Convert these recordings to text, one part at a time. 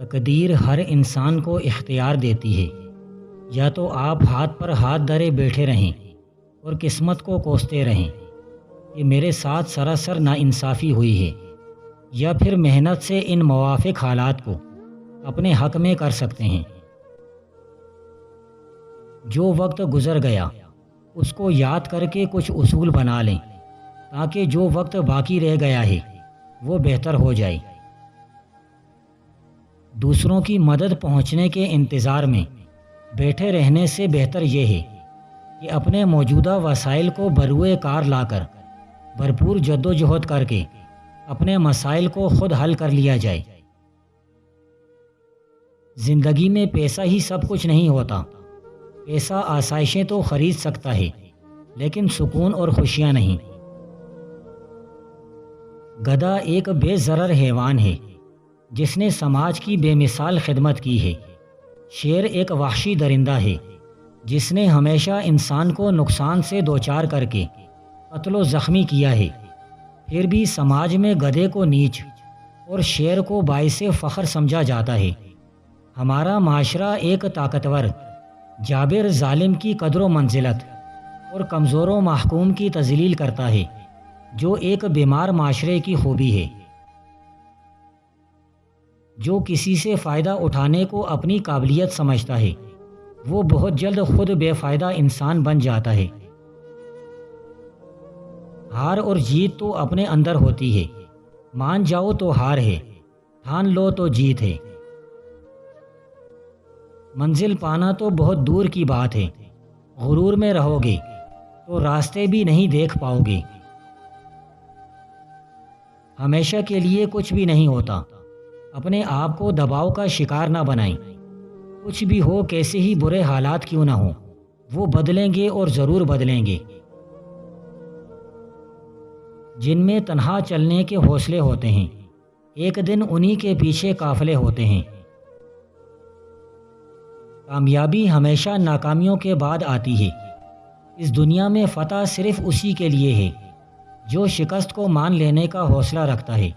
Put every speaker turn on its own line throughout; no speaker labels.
تقدیر ہر انسان کو اختیار دیتی ہے، یا تو آپ ہاتھ پر ہاتھ دھرے بیٹھے رہیں اور قسمت کو کوستے رہیں کہ میرے ساتھ سراسر ناانصافی ہوئی ہے، یا پھر محنت سے ان موافق حالات کو اپنے حق میں کر سکتے ہیں۔ جو وقت گزر گیا اس کو یاد کر کے کچھ اصول بنا لیں تاکہ جو وقت باقی رہ گیا ہے وہ بہتر ہو جائے۔ دوسروں کی مدد پہنچنے کے انتظار میں بیٹھے رہنے سے بہتر یہ ہے کہ اپنے موجودہ وسائل کو بروئے کار لا کر بھرپور جدوجہد کر کے اپنے مسائل کو خود حل کر لیا جائے۔ زندگی میں پیسہ ہی سب کچھ نہیں ہوتا۔ پیسہ آسائشیں تو خرید سکتا ہے لیکن سکون اور خوشیاں نہیں۔ گدھا ایک بے ضرر حیوان ہے جس نے سماج کی بے مثال خدمت کی ہے۔ شیر ایک وحشی درندہ ہے جس نے ہمیشہ انسان کو نقصان سے دوچار کر کے قتل و زخمی کیا ہے، پھر بھی سماج میں گدھے کو نیچ اور شیر کو باعث فخر سمجھا جاتا ہے۔ ہمارا معاشرہ ایک طاقتور جابر ظالم کی قدر و منزلت اور کمزور و محکوم کی تذلیل کرتا ہے، جو ایک بیمار معاشرے کی خوبی ہے۔ جو کسی سے فائدہ اٹھانے کو اپنی قابلیت سمجھتا ہے وہ بہت جلد خود بے فائدہ انسان بن جاتا ہے۔ ہار اور جیت تو اپنے اندر ہوتی ہے، مان جاؤ تو ہار ہے، ٹھان لو تو جیت ہے۔ منزل پانا تو بہت دور کی بات ہے، غرور میں رہو گے تو راستے بھی نہیں دیکھ پاؤ گے۔ ہمیشہ کے لیے کچھ بھی نہیں ہوتا، اپنے آپ کو دباؤ کا شکار نہ بنائیں۔ کچھ بھی ہو، کیسے ہی برے حالات کیوں نہ ہوں، وہ بدلیں گے اور ضرور بدلیں گے۔ جن میں تنہا چلنے کے حوصلے ہوتے ہیں ایک دن انہی کے پیچھے قافلے ہوتے ہیں۔ کامیابی ہمیشہ ناکامیوں کے بعد آتی ہے۔ اس دنیا میں فتح صرف اسی کے لیے ہے جو شکست کو مان لینے کا حوصلہ رکھتا ہے۔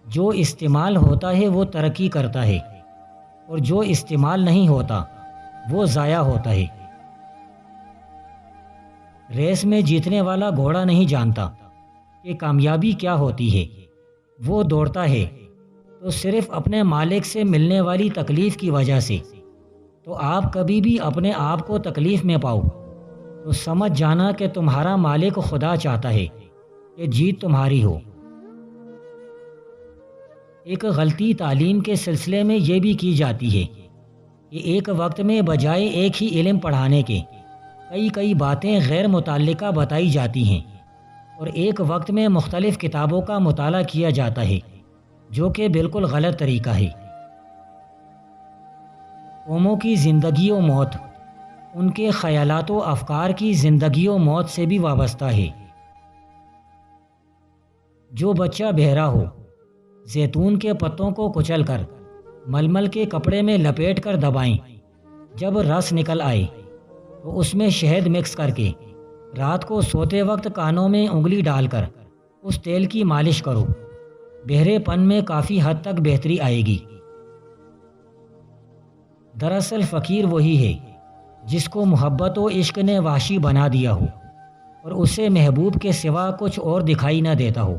جو استعمال ہوتا ہے وہ ترقی کرتا ہے اور جو استعمال نہیں ہوتا وہ ضائع ہوتا ہے۔ ریس میں جیتنے والا گھوڑا نہیں جانتا کہ کامیابی کیا ہوتی ہے، وہ دوڑتا ہے تو صرف اپنے مالک سے ملنے والی تکلیف کی وجہ سے۔ تو آپ کبھی بھی اپنے آپ کو تکلیف میں پاؤ تو سمجھ جانا کہ تمہارا مالک خدا چاہتا ہے کہ جیت تمہاری ہو۔ ایک غلطی تعلیم کے سلسلے میں یہ بھی کی جاتی ہے کہ ایک وقت میں بجائے ایک ہی علم پڑھانے کے کئی باتیں غیر متعلقہ بتائی جاتی ہیں، اور ایک وقت میں مختلف کتابوں کا مطالعہ کیا جاتا ہے، جو کہ بالکل غلط طریقہ ہے۔ قوموں کی زندگی و موت ان کے خیالات و افکار کی زندگی و موت سے بھی وابستہ ہے۔ جو بچہ بہرا ہو زیتون کے پتوں کو کچل کر ململ کے کپڑے میں لپیٹ کر دبائیں، جب رس نکل آئے تو اس میں شہد مکس کر کے رات کو سوتے وقت کانوں میں انگلی ڈال کر اس تیل کی مالش کرو، بہرے پن میں کافی حد تک بہتری آئے گی۔ دراصل فقیر وہی ہے جس کو محبت و عشق نے وحشی بنا دیا ہو اور اسے محبوب کے سوا کچھ اور دکھائی نہ دیتا ہو۔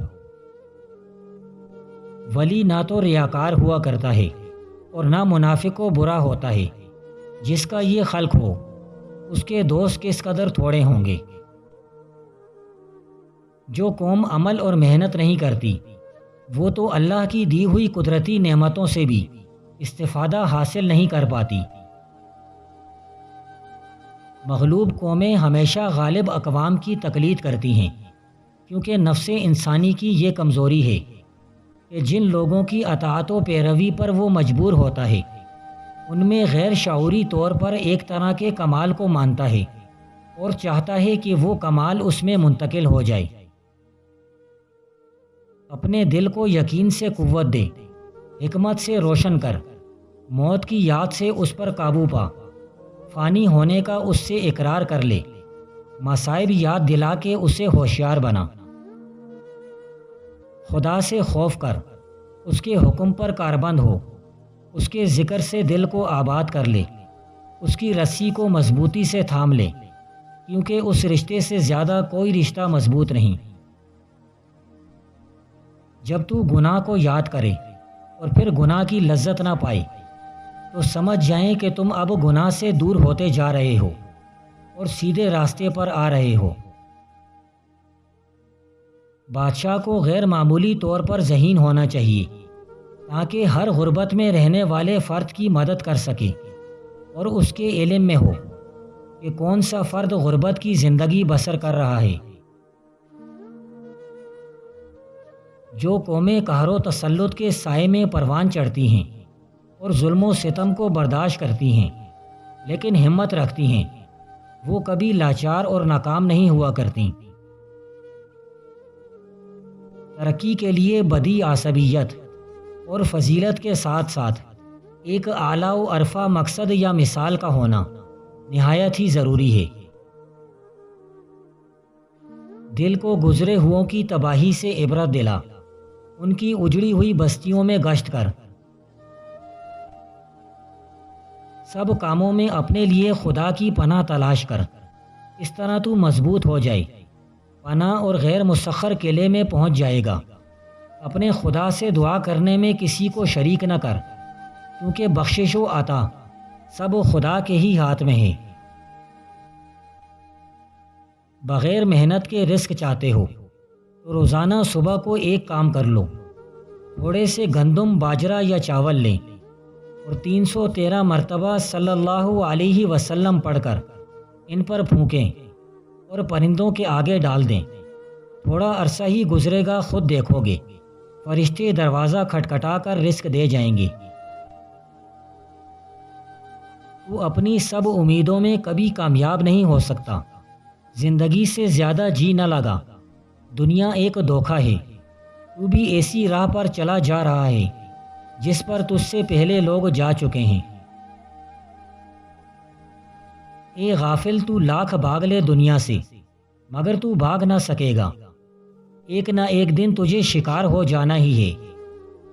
ولی نہ تو ریاکار ہوا کرتا ہے اور نہ منافق و برا ہوتا ہے۔ جس کا یہ خلق ہو اس کے دوست کس قدر تھوڑے ہوں گے۔ جو قوم عمل اور محنت نہیں کرتی وہ تو اللہ کی دی ہوئی قدرتی نعمتوں سے بھی استفادہ حاصل نہیں کر پاتی۔ مغلوب قومیں ہمیشہ غالب اقوام کی تقلید کرتی ہیں، کیونکہ نفس انسانی کی یہ کمزوری ہے کہ جن لوگوں کی اطاعت و پیروی پر وہ مجبور ہوتا ہے ان میں غیر شعوری طور پر ایک طرح کے کمال کو مانتا ہے اور چاہتا ہے کہ وہ کمال اس میں منتقل ہو جائے۔ اپنے دل کو یقین سے قوت دے، حکمت سے روشن کر، موت کی یاد سے اس پر قابو پا، فانی ہونے کا اس سے اقرار کر لے، مصائب یاد دلا کے اسے ہوشیار بنا۔ خدا سے خوف کر اس کے حکم پر کاربند ہو، اس کے ذکر سے دل کو آباد کر لے، اس کی رسی کو مضبوطی سے تھام لے، کیونکہ اس رشتے سے زیادہ کوئی رشتہ مضبوط نہیں۔ جب تو گناہ کو یاد کرے اور پھر گناہ کی لذت نہ پائے تو سمجھ جائیں کہ تم اب گناہ سے دور ہوتے جا رہے ہو اور سیدھے راستے پر آ رہے ہو۔ بادشاہ کو غیر معمولی طور پر ذہین ہونا چاہیے تاکہ ہر غربت میں رہنے والے فرد کی مدد کر سکے اور اس کے علم میں ہو کہ کون سا فرد غربت کی زندگی بسر کر رہا ہے۔ جو قومیں قہر و تسلط کے سائے میں پروان چڑھتی ہیں اور ظلم و ستم کو برداشت کرتی ہیں لیکن ہمت رکھتی ہیں، وہ کبھی لاچار اور ناکام نہیں ہوا کرتیں۔ ترقی کے لیے بدی عصبیت اور فضیلت کے ساتھ ساتھ ایک اعلیٰ و عرفہ مقصد یا مثال کا ہونا نہایت ہی ضروری ہے۔ دل کو گزرے ہوئوں کی تباہی سے عبرت دلا، ان کی اجڑی ہوئی بستیوں میں گشت کر، سب کاموں میں اپنے لیے خدا کی پناہ تلاش کر، اس طرح تو مضبوط ہو جائے، پناہ اور غیر مسخر قلعے میں پہنچ جائے گا۔ اپنے خدا سے دعا کرنے میں کسی کو شریک نہ کر، کیونکہ بخشش و عطا سب خدا کے ہی ہاتھ میں ہے۔ بغیر محنت کے رزق چاہتے ہو تو روزانہ صبح کو ایک کام کر لو، تھوڑے سے گندم، باجرہ یا چاول لیں اور 313 مرتبہ صلی اللہ علیہ وسلم پڑھ کر ان پر پھونکیں اور پرندوں کے آگے ڈال دیں۔ تھوڑا عرصہ ہی گزرے گا، خود دیکھو گے فرشتے دروازہ کھٹکھٹا کر رزق دے جائیں گے۔ تو اپنی سب امیدوں میں کبھی کامیاب نہیں ہو سکتا۔ زندگی سے زیادہ جی نہ لگا، دنیا ایک دھوکہ ہے، تو بھی ایسی راہ پر چلا جا رہا ہے جس پر تجھ سے پہلے لوگ جا چکے ہیں۔ اے غافل، تو لاکھ بھاگ لے دنیا سے مگر تو بھاگ نہ سکے گا، ایک نہ ایک دن تجھے شکار ہو جانا ہی ہے۔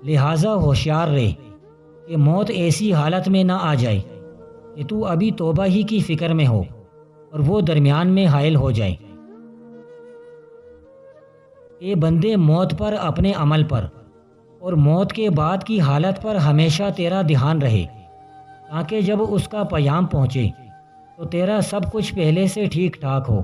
لہٰذا ہوشیار رہ کہ موت ایسی حالت میں نہ آ جائے کہ تو ابھی توبہ ہی کی فکر میں ہو اور وہ درمیان میں حائل ہو جائے۔ اے بندے، موت پر، اپنے عمل پر اور موت کے بعد کی حالت پر ہمیشہ تیرا دھیان رہے، تاکہ جب اس کا پیام پہنچے تو تیرا سب کچھ پہلے سے ٹھیک ٹھاک ہو۔